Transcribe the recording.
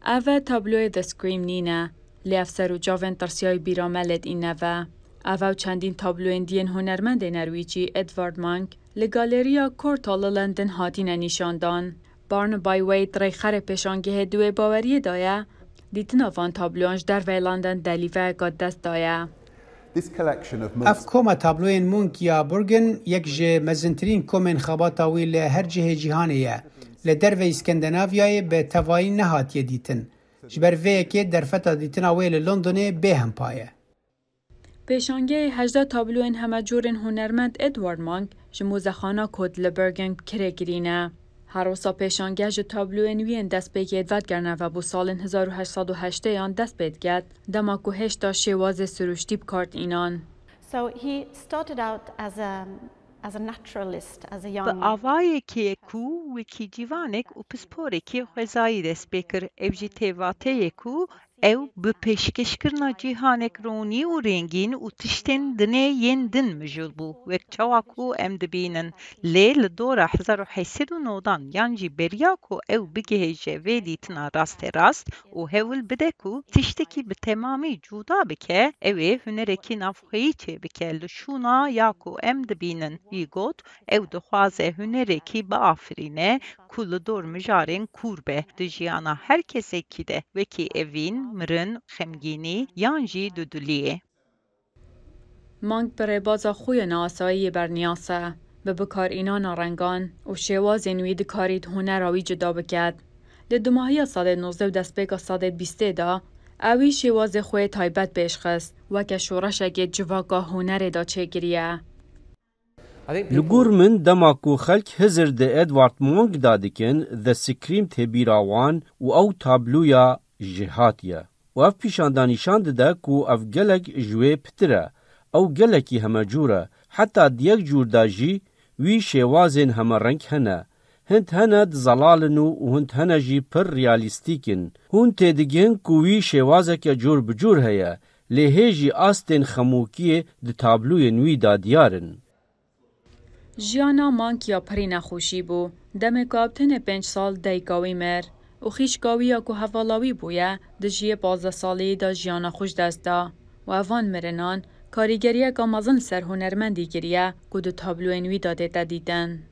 اوه تابلوی The Scream نینه. لی افسر و جاون ترسیای بیراملت این نوه. اوه چندین تابلوین دین هنرمند نرویجی ادوارد مانک لگالریا کورتال لندن هاتین نشاندان. بارنبای وید ریخر پیشانگه دوی باوری دایه. دیتنا وان تابلوانش در وی لندن دلیوه گاد دست دایه. اف کوما تابلوین مونک یا برگن یک جه مزنترین کومن خباتاوی لهر جه جیهانیه لدر و اسکندناویای به توایی نهاتیه دیتن جبر وی که در فتا دیتن اویل لندن به هم پایه. پیشانگه 18 تابلوین همه جورن هنرمند ادوارد مانک جموزخانا کد لبرگن کره گرینه. هر وسا پیشانگه جه تابلوین وین دست بگید ودگرنه و بو سال 1808 آن دست بگید دماکو هشتا شواز سروشتی بکارت اینان. So he started out as a naturalist, as a young. به آوای که کو وکی جیوانک و پسپوری که خوزایی دست بکر اوجی تیواته کو او به پیشکش کرنا جیهانک رونی و رنگین و تشتن دنه ین دن مجول بو وک چواکو ام دبینن لیل دور 1809 یانجی بریاکو او بگهجه ویدی تنا راست و هول بدکو تشتکی به تمامی جودا بکه اوه هنرکی نفخی چه بکه لشونا یاکو ام دبینن یگوت او دخوازه هنرکی با آفرینه کل دور مجارن کوربه دجیانا هر کسی کی ده وکی اوین مرن خمگینی یانجی دودولیه. مانک برای بازا خوی ناسایی برنیاسه به بکار اینا نارنگان و شواز نوید کارید هنراوی جدا بکد. لدوماهی سال 19 دست بگا سال 20 دا اوی شواز خوی تایبت بشخست و که شورشگه جواگاه هنر دا چه گریه. لگور من دماکو خلق هزر ده ادوارد مونک دادکن The Scream تبیراوان و او تابلویا جهاتیه. و اف پیشاندانیشان ده کو اف گلک جوی پتره او گلکی همه جوره حتی دیگ جور داجی وی شوازن همه رنگ هنه. هند هنه دزلالنو و هند هنه جی پر ریالیستیکن. هون تدگین کو وی شوازه که جور بجور هیا لهجی آستن خموکیه ده تابلوی نوی دادیارن. جیانا مانک یا پری نخوشی بو دم کابتن 5 سال دیگاوی مر و خیشگاوی یا که حوالاوی بویه دجیه 12 سالی دا جیانا خوش دست دا و اوان مرنان کاریگریه که مازن سر هنرمندی گریه که دو تابلو انوی داده دیدن.